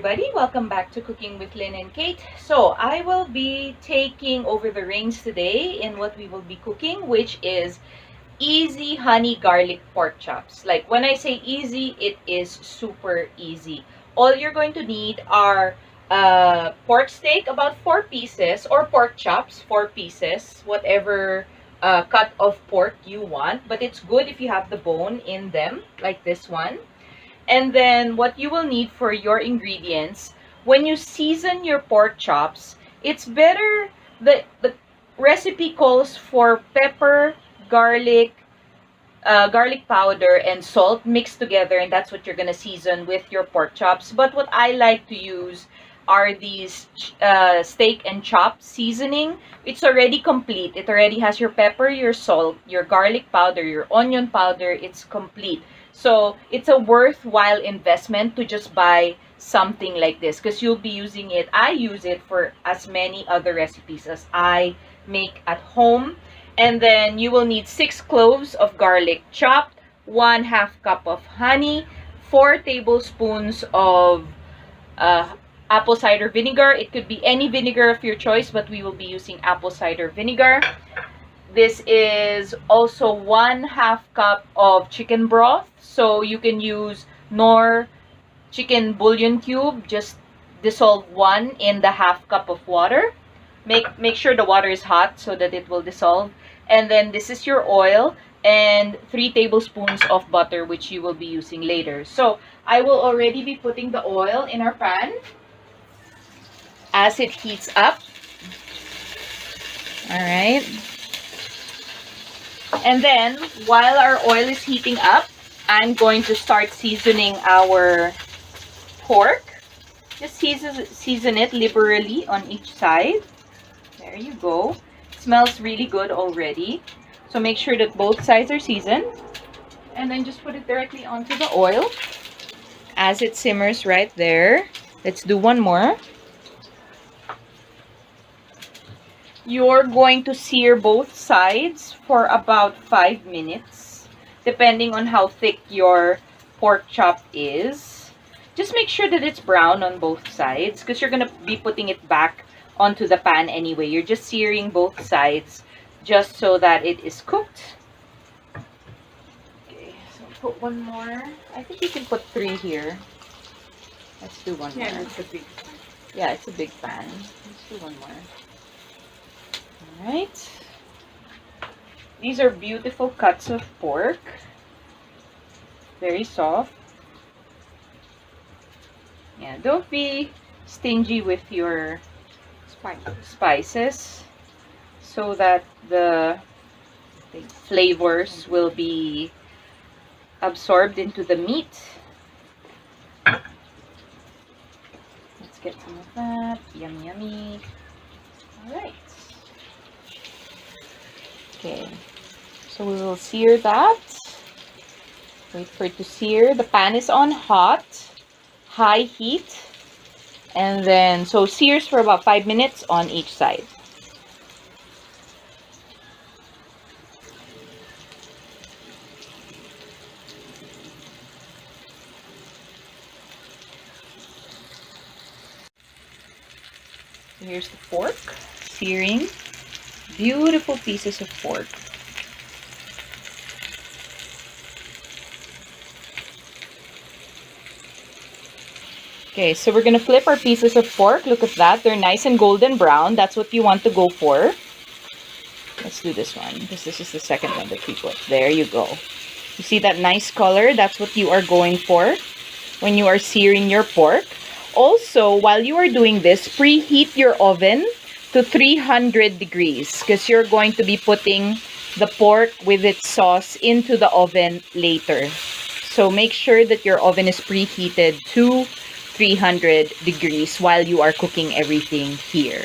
everybody, welcome back to Cooking with Lynn and Kate. So I will be taking over the reins today in what we will be cooking, which is easy honey garlic pork chops. Like when I say easy, it is super easy. All you're going to need are pork steak, about 4 pieces, or pork chops, 4 pieces, whatever cut of pork you want. But it's good if you have the bone in them, like this one. And then what you will need for your ingredients, when you season your pork chops, it's better, the recipe calls for pepper, garlic, garlic powder, and salt mixed together, and that's what you're gonna season with your pork chops. But what I like to use are these steak and chop seasoning. It's already complete. It already has your pepper, your salt, your garlic powder, your onion powder. It's complete. So it's a worthwhile investment to just buy something like this because you'll be using it. I use it for as many other recipes as I make at home. And then you will need 6 cloves of garlic chopped, 1/2 cup of honey, 4 tablespoons of apple cider vinegar. It could be any vinegar of your choice, but we will be using apple cider vinegar. This is also 1/2 cup of chicken broth. So you can use nor chicken bouillon cube. Just dissolve 1 in the 1/2 cup of water. Make sure the water is hot so that it will dissolve. And then this is your oil and 3 tablespoons of butter, which you will be using later. So I will already be putting the oil in our pan as it heats up. All right. And then while our oil is heating up, I'm going to start seasoning our pork. Just season it liberally on each side. There you go. It smells really good already. So make sure that both sides are seasoned. And then just put it directly onto the oil. As it simmers right there, let's do one more. You're going to sear both sides for about 5 minutes, depending on how thick your pork chop is. Just make sure that it's brown on both sides because you're going to be putting it back onto the pan anyway. You're just searing both sides just so that it is cooked. Okay, so put one more. I think you can put 3 here. Let's do one more. It's a big pan. Yeah, it's a big pan. Let's do one more. Alright. These are beautiful cuts of pork. Very soft. Yeah, don't be stingy with your spices so that the flavors will be absorbed into the meat. Let's get some of that. Yummy, yummy. Alright. Okay, so we will sear that. Wait for it to sear. The pan is on hot, high heat. And then, so sears for about 5 minutes on each side. Here's the pork, searing. Beautiful pieces of pork. Okay, so we're gonna flip our pieces of pork. Look at that. They're nice and golden brown. That's what you want to go for. Let's do this one because this is the second one that we put. There you go. You see that nice color? That's what you are going for when you are searing your pork. Also, while you are doing this, preheat your oven to 300 degrees because you're going to be putting the pork with its sauce into the oven later. So make sure that your oven is preheated to 300 degrees while you are cooking everything here.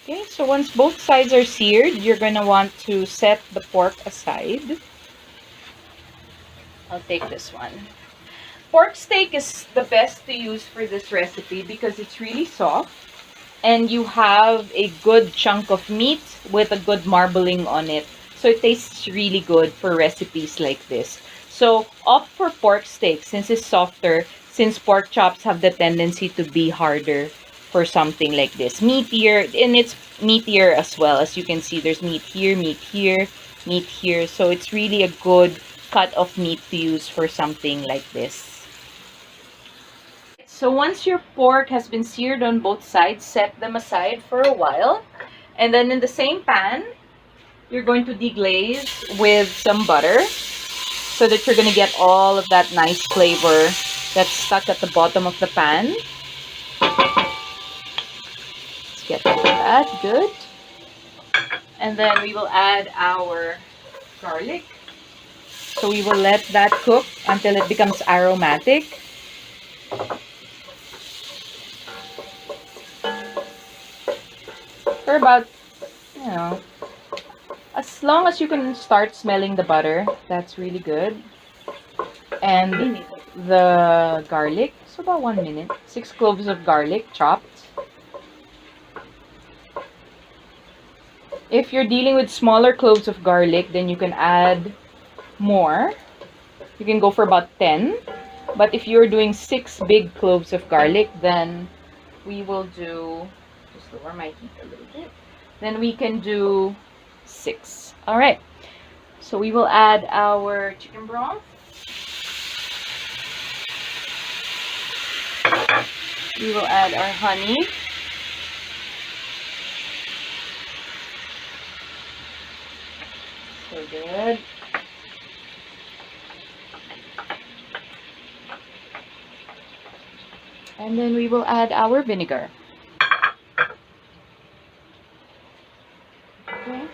Okay, so once both sides are seared, you're gonna want to set the pork aside. I'll take this one. Pork steak is the best to use for this recipe because it's really soft and you have a good chunk of meat with a good marbling on it. So it tastes really good for recipes like this. So opt for pork steak since it's softer, since pork chops have the tendency to be harder for something like this. Meatier, and it's meatier as well. As you can see, there's meat here, meat here, meat here. So it's really a good cut of meat to use for something like this. So once your pork has been seared on both sides, set them aside for a while. And then in the same pan, you're going to deglaze with some butter so that you're going to get all of that nice flavor that's stuck at the bottom of the pan. Let's get rid of that. Good. And then we will add our garlic. So we will let that cook until it becomes aromatic. For about, as long as you can start smelling the butter, that's really good. And the garlic, so about 1 minute. 6 cloves of garlic chopped. If you're dealing with smaller cloves of garlic, then you can add more. You can go for about 10. But if you're doing 6 big cloves of garlic, then we will do, just lower my heat a little bit, then we can do 6. All right, so we will add our chicken broth. We will add our honey. So good. And then we will add our vinegar. Okay.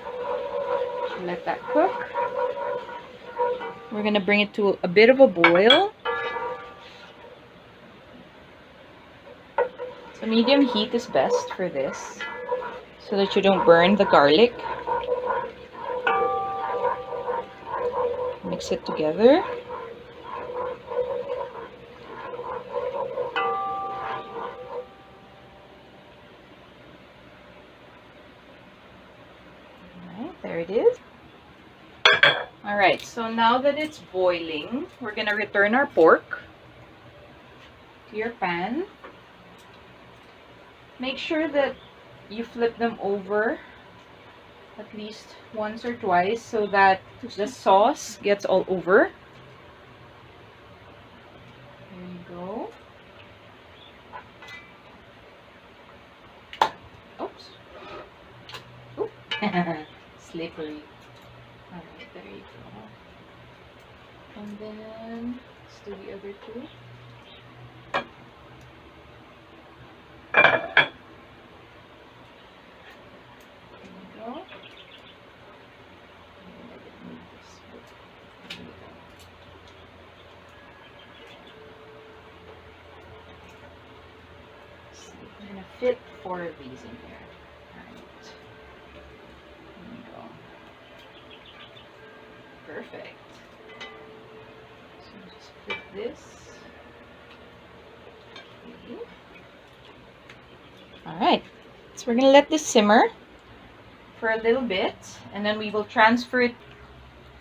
Let that cook. We're going to bring it to a bit of a boil. So medium heat is best for this so that you don't burn the garlic. Mix it together. There it is. All right, so now that it's boiling, we're gonna return our pork to your pan. Make sure that you flip them over at least once or twice so that the sauce gets all over. There you go. Oops. Oop. Slippery. Alright, there you go. And then let's do the other two. There you go. I'm gonna fit 4 of these in here. Alright. There you go. Perfect. So just put this. Okay. Alright, so we're going to let this simmer for a little bit and then we will transfer it.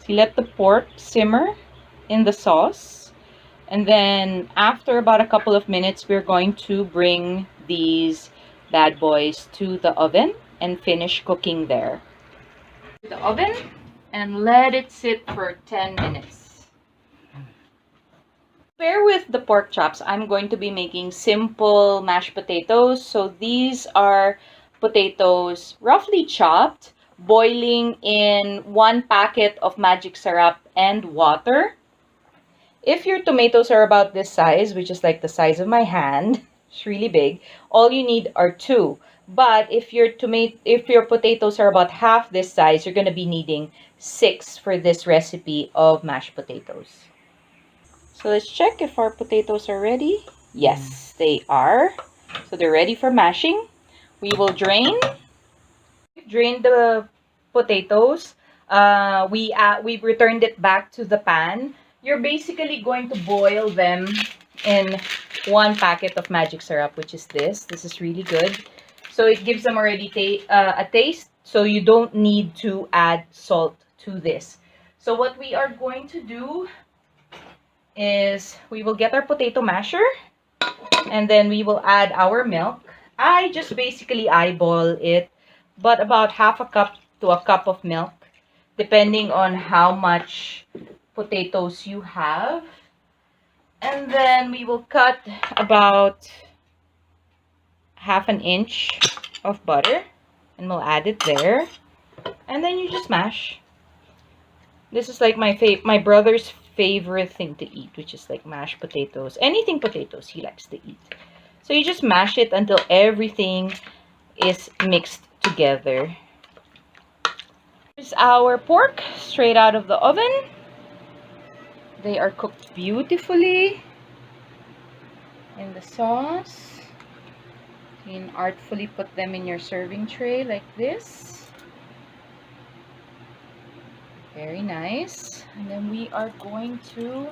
So let the pork simmer in the sauce and then after about a couple of minutes we're going to bring these bad boys to the oven and finish cooking there. The oven and let it sit for 10 minutes. Pair with the pork chops, I'm going to be making simple mashed potatoes. So these are potatoes roughly chopped, boiling in 1 packet of magic syrup and water. If your tomatoes are about this size, which is like the size of my hand, it's really big, all you need are 2. But if your potatoes are about half this size, you're going to be needing 6 for this recipe of mashed potatoes. So let's check if our potatoes are ready. Yes, they are. So they're ready for mashing. We will drain drained the potatoes. We returned it back to the pan. You're basically going to boil them in one packet of magic syrup, which is this. This is really good. So it gives them already a taste. So you don't need to add salt to this. So what we are going to do is we will get our potato masher, and then we will add our milk. I just basically eyeball it, but about half a cup to a cup of milk, depending on how much potatoes you have. And then we will cut about half an inch of butter, and we'll add it there. And then you just mash. This is like my brother's favorite thing to eat, which is like mashed potatoes. Anything potatoes he likes to eat. So you just mash it until everything is mixed together. Here's our pork straight out of the oven. They are cooked beautifully in the sauce. You can artfully put them in your serving tray like this. Very nice. And then we are going to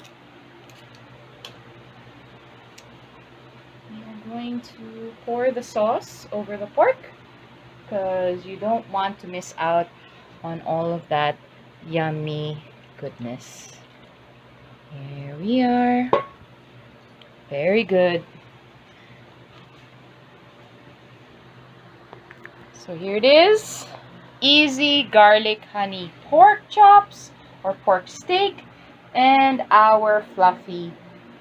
pour the sauce over the pork, because you don't want to miss out on all of that yummy goodness. Here we are. Very good. So here it is. Easy garlic honey pork chops or pork steak, and our fluffy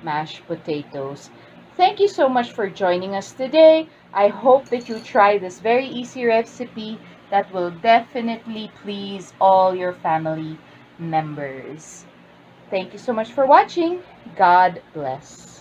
mashed potatoes. Thank you so much for joining us today. I hope that you try this very easy recipe that will definitely please all your family members. Thank you so much for watching. God bless.